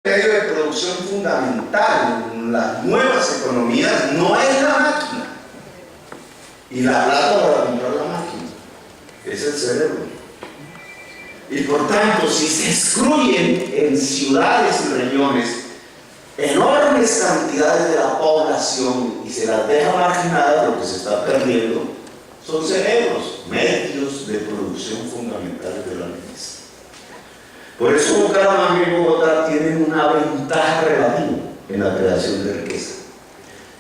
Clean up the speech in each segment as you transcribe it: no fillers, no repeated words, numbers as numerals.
medio de producción fundamental en las nuevas economías no es la máquina y la plata para comprar la máquina, es el cerebro. Y por tanto, si se excluyen en ciudades y regiones enormes cantidades de la población y se las deja marginadas, lo que se está perdiendo son cerebros, medios de producción fundamentales de la riqueza. Por eso Bucaramanga y Bogotá tienen una ventaja relativa en la creación de riqueza.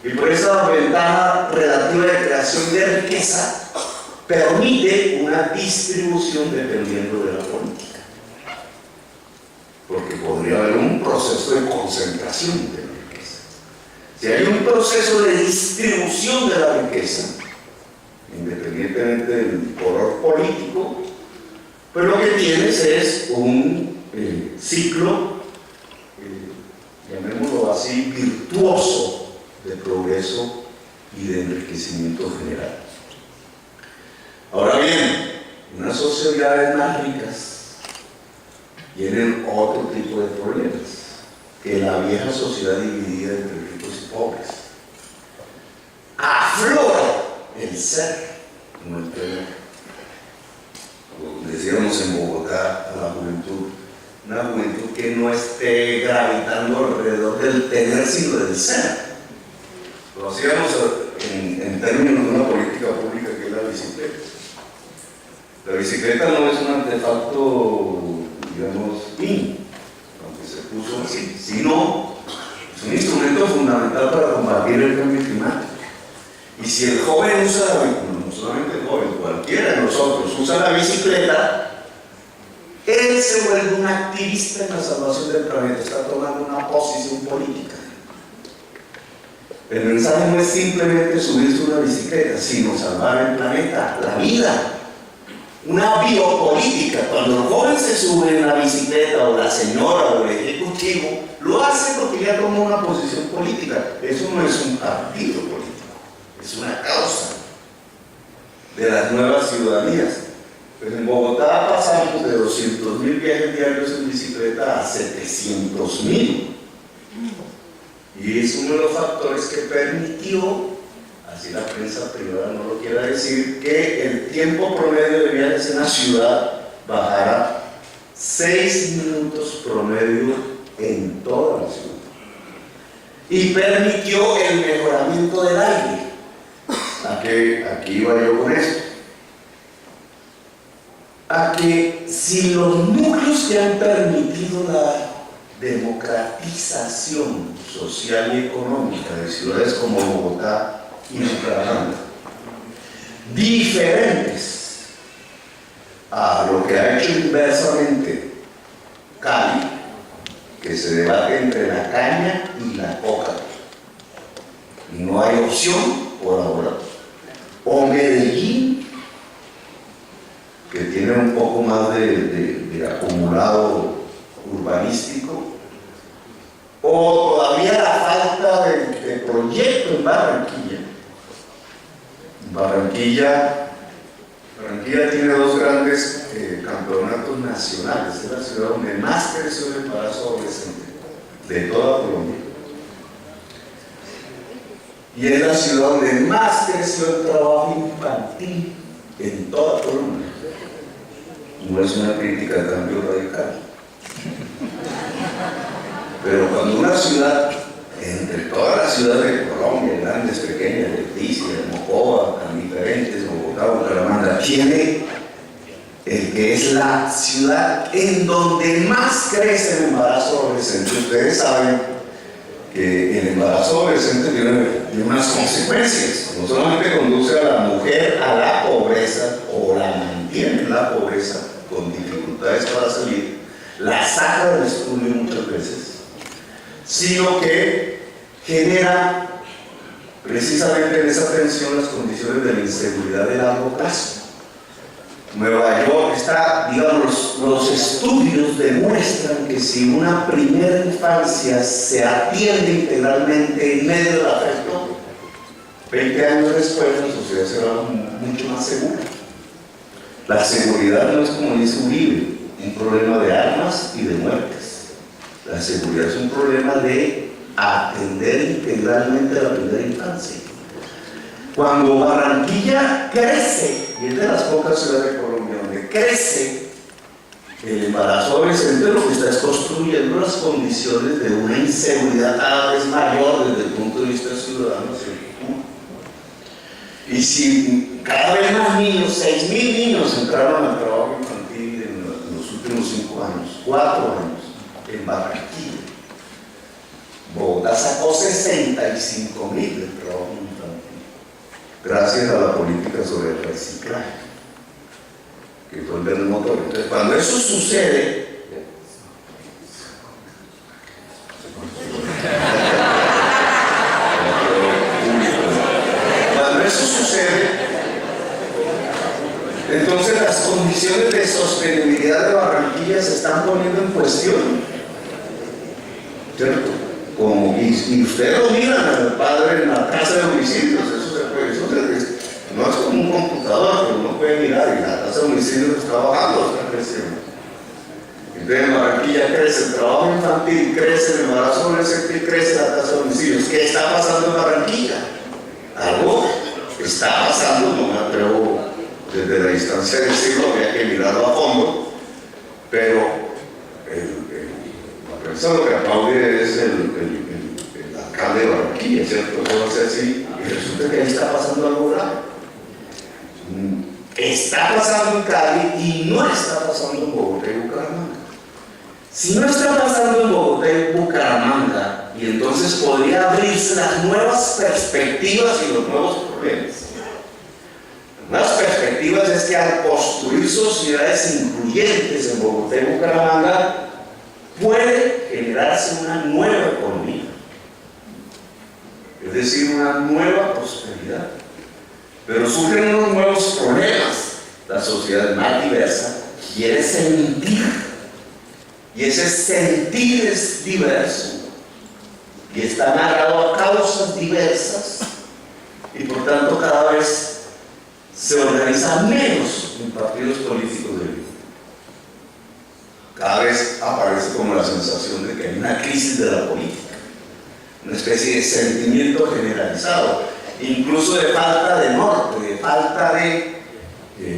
Y por esa ventaja relativa de creación de riqueza permite una distribución dependiendo de la política. Porque podría haber un proceso de concentración de la riqueza. Si hay un proceso de distribución de la riqueza, independientemente del color político, pues lo que tienes es un ciclo, llamémoslo así, virtuoso de progreso y de enriquecimiento general. Ahora bien, unas sociedades más ricas tienen otro tipo de problemas que la vieja sociedad dividida entre ricos y pobres. Aflora el ser, como el tener. Decíamos en Bogotá a la juventud, una juventud que no esté gravitando alrededor del tener, sino del ser. Lo hacíamos en términos de una política pública que es la bicicleta. La bicicleta no es un artefacto, digamos, aunque se puso así, sino es un instrumento fundamental para combatir el cambio climático. Y si el joven usa, no solamente el joven, cualquiera de nosotros usa la bicicleta, él se vuelve un activista en la salvación del planeta, está tomando una posición política. El mensaje no es simplemente subirse una bicicleta, sino salvar el planeta, la vida. Una biopolítica. Cuando el joven se sube en la bicicleta, o la señora, o el ejecutivo, lo hace porque ya tomó una posición política. Eso no es un partido político. Es una causa de las nuevas ciudadanías. Pues en Bogotá pasamos de 200.000 viajes diarios en bicicleta a 700.000. Y es uno de los factores que permitió, así la prensa privada no lo quiera decir, que el tiempo promedio de viajes en la ciudad bajara 6 minutos promedio en toda la ciudad. Y permitió el mejoramiento del aire. Aquí iba yo con esto. A que si los núcleos que han permitido la democratización social y económica de ciudades como Bogotá y Bucaramanga, diferentes a lo que ha hecho inversamente Cali, que se debate entre la caña y la coca, y no hay opción por ahora, o Medellín, que tiene un poco más de acumulado urbanístico, o todavía la falta de proyecto en Barranquilla. Barranquilla tiene dos grandes campeonatos nacionales, es la ciudad donde más creció el embarazo adolescente de toda Colombia. Y es la ciudad donde más creció el trabajo infantil en toda Colombia. No es una crítica al cambio radical. Pero cuando una ciudad, entre todas las ciudades de Colombia, grandes, pequeñas, Leticia, Mocoa, tan diferentes, Bogotá, Bucaramanga, tiene el que es la ciudad en donde más crece el embarazo adolescente. Ustedes saben que el embarazo adolescente tiene unas consecuencias. No solamente conduce a la mujer a la pobreza, o la mantiene en la pobreza con dificultades para salir, la saca del estudio muchas veces, sino que genera precisamente en esa tensión las condiciones de la inseguridad de largo plazo. Nueva York está, digamos, los estudios demuestran que si una primera infancia se atiende integralmente en medio del afecto, 20 años después la sociedad será mucho más segura. La seguridad no es, como dice Uribe, un problema de armas y de muertes. La seguridad es un problema de atender integralmente a la primera infancia. Cuando Barranquilla crece, y es de las pocas ciudades de Colombia donde crece el embarazo adolescente, lo que está es construyendo las condiciones de una inseguridad cada vez mayor desde el punto de vista ciudadano. Y si cada vez más niños, 6.000 niños entraron al trabajo infantil en los últimos 5 años, 4 años, en Barranquilla. Bogotá sacó 65.000 del trabajo infantil, gracias a la política sobre el reciclaje, que fue el del motor. Entonces, cuando eso sucede, entonces las condiciones de sostenibilidad de Barranquilla se están poniendo en cuestión, ¿cierto? Y ustedes lo miran al padre en la tasa de homicidios, no es como un computador que uno puede mirar y la tasa de homicidios está bajando, está creciendo. Entonces en Barranquilla crece el trabajo infantil, crece el embarazo adolescente y crece la tasa de homicidios. ¿Qué está pasando en Barranquilla? Algo está pasando, no me atrevo desde la distancia de decirlo, había que mirarlo a fondo, pero la persona lo que aplaude es el alcalde de Barranquilla, ¿cierto? Eso va a ser así, y resulta que ahí está pasando algo grave. Está pasando en Cali y no está pasando en Bogotá y Bucaramanga. Si no está pasando en Bogotá y Bucaramanga, y entonces podría abrirse las nuevas perspectivas y los nuevos problemas. Las nuevas perspectivas es que al construir sociedades incluyentes en Bogotá y Bucaramanga, puede generarse una nueva economía, es decir, una nueva prosperidad. Pero surgen unos nuevos problemas. La sociedad más diversa quiere sentir, y ese sentir es diverso y está amarrado a causas diversas, y por tanto cada vez se organiza menos en partidos políticos de vida. Cada vez aparece como la sensación de que hay una crisis de la política, una especie de sentimiento generalizado, incluso de falta de norte, de falta de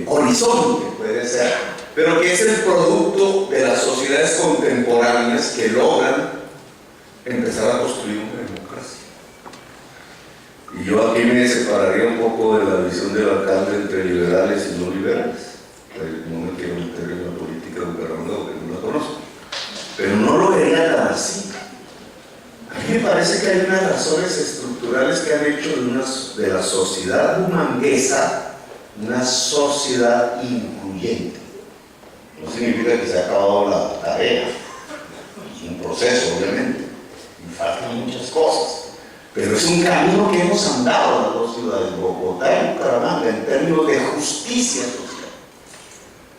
horizonte, puede ser, pero que es el producto de las sociedades contemporáneas que logran empezar a construir una democracia. Y yo aquí me separaría un poco de la visión del alcalde entre liberales y no liberales. No me quiero meter en la política de Bucaramanga porque no la conozco, pero no lo vería tan así. A mí me parece que hay unas razones estructurales que han hecho de la sociedad humanguesa una sociedad incluyente. No significa que se ha acabado la tarea, es un proceso obviamente, y faltan muchas cosas, pero es un camino que hemos andado las dos ciudades, Bogotá y Bucaramanga, en términos de justicia social.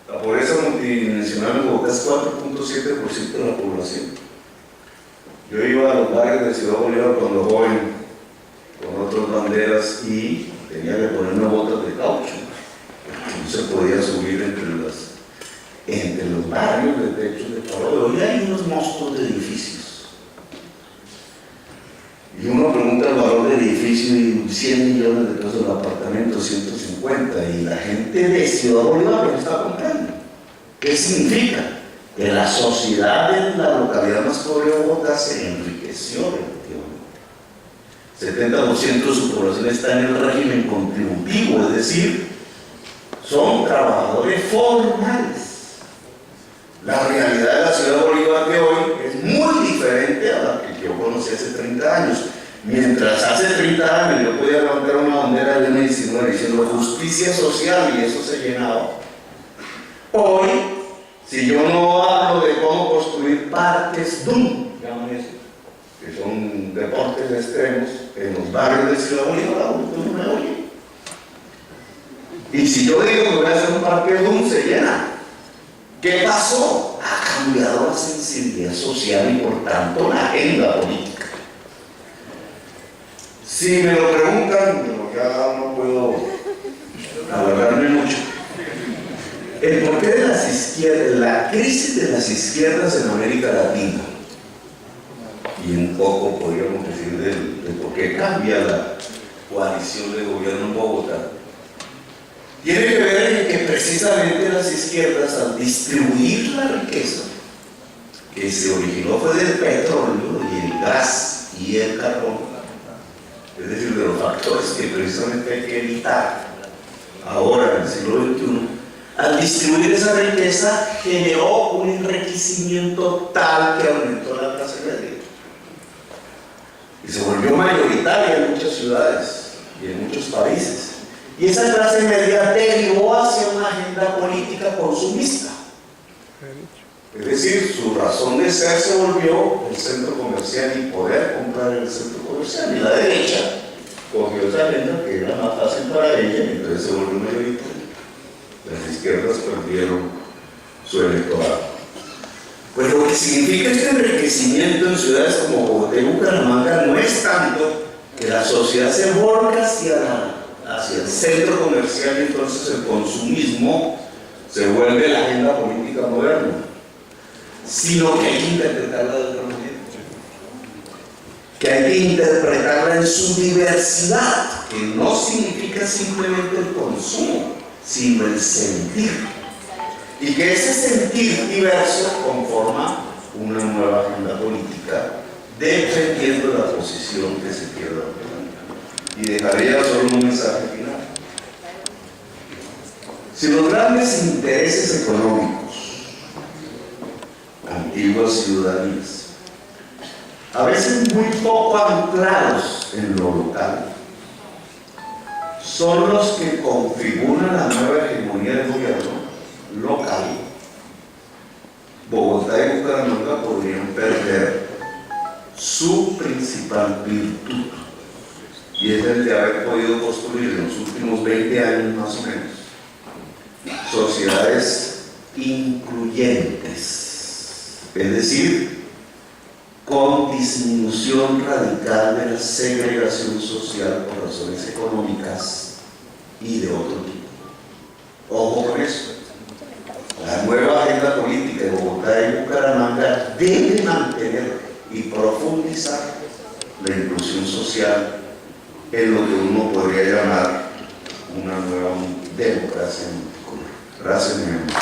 La pobreza multidimensional en Bogotá es 4.7% de la población. Yo iba a los barrios de Ciudad Bolívar cuando joven, con otras banderas, y tenía que ponerme botas de caucho. No se podía subir entre los barrios de techos de palo. Hoy hay unos monstruos de edificios. Y uno pregunta el valor del edificio y 100 millones de pesos del apartamento, 150, y la gente de Ciudad Bolívar lo está comprando. ¿Qué significa? Que la sociedad de la localidad más pobre de Bogotá se enriqueció relativamente. 70% de su población está en el régimen contributivo, es decir, son trabajadores formales. La realidad de la ciudad de Bolívar de hoy es muy diferente a la que yo conocí hace 30 años. Mientras hace 30 años yo podía levantar una bandera del M19 diciendo justicia social y eso se llenaba. Hoy, si yo no hablo de cómo construir parques DUM, que son deportes extremos, en los barrios de Ciudad Bolívar, no me oye. Y si yo digo que voy a hacer un parque DUM, se llena. ¿Qué pasó? Ha cambiado la sensibilidad social y por tanto la agenda política. Si me lo preguntan, pero ya no puedo alargarme mucho. El porqué de las izquierdas, la crisis de las izquierdas en América Latina, y un poco podríamos decir de por qué cambia la coalición de gobierno en Bogotá, tiene que ver en que precisamente las izquierdas, al distribuir la riqueza que se originó fue del petróleo y el gas y el carbón, es decir, de los factores que precisamente hay que evitar ahora en el siglo XXI, al distribuir esa riqueza generó un enriquecimiento tal que aumentó la clase media y se volvió mayoritaria en muchas ciudades y en muchos países. Y esa clase media derivó hacia una agenda política consumista. Es decir, su razón de ser se volvió el centro comercial y poder comprar en el centro comercial. Y la derecha cogió esa agenda que era más fácil para ella y entonces se volvió mayoritaria. Las izquierdas perdieron su electorado. Pues lo que significa este enriquecimiento en ciudades como Bogotá y Bucaramanga no es tanto que la sociedad se volca hacia el centro comercial y entonces el consumismo se vuelve la agenda política moderna, sino que hay que interpretarla de otra manera, que hay que interpretarla en su diversidad, que no significa simplemente el consumo, sino el sentir, y que ese sentir diverso conforma una nueva agenda política defendiendo la posición que se quiere dar. Y dejaría solo un mensaje final. Si los grandes intereses económicos, antiguas ciudadanías, a veces muy poco anclados en lo local, son los que configuran la nueva hegemonía del gobierno local, Bogotá y Bucaramanga podrían perder su principal virtud, y es el de haber podido construir en los últimos 20 años más o menos sociedades incluyentes, es decir, con disminución radical de la segregación social por razones económicas y de otro tipo. Ojo con eso. La nueva agenda política de Bogotá y Bucaramanga debe mantener y profundizar la inclusión social en lo que uno podría llamar una nueva democracia multicolor. Gracias, mi hermano.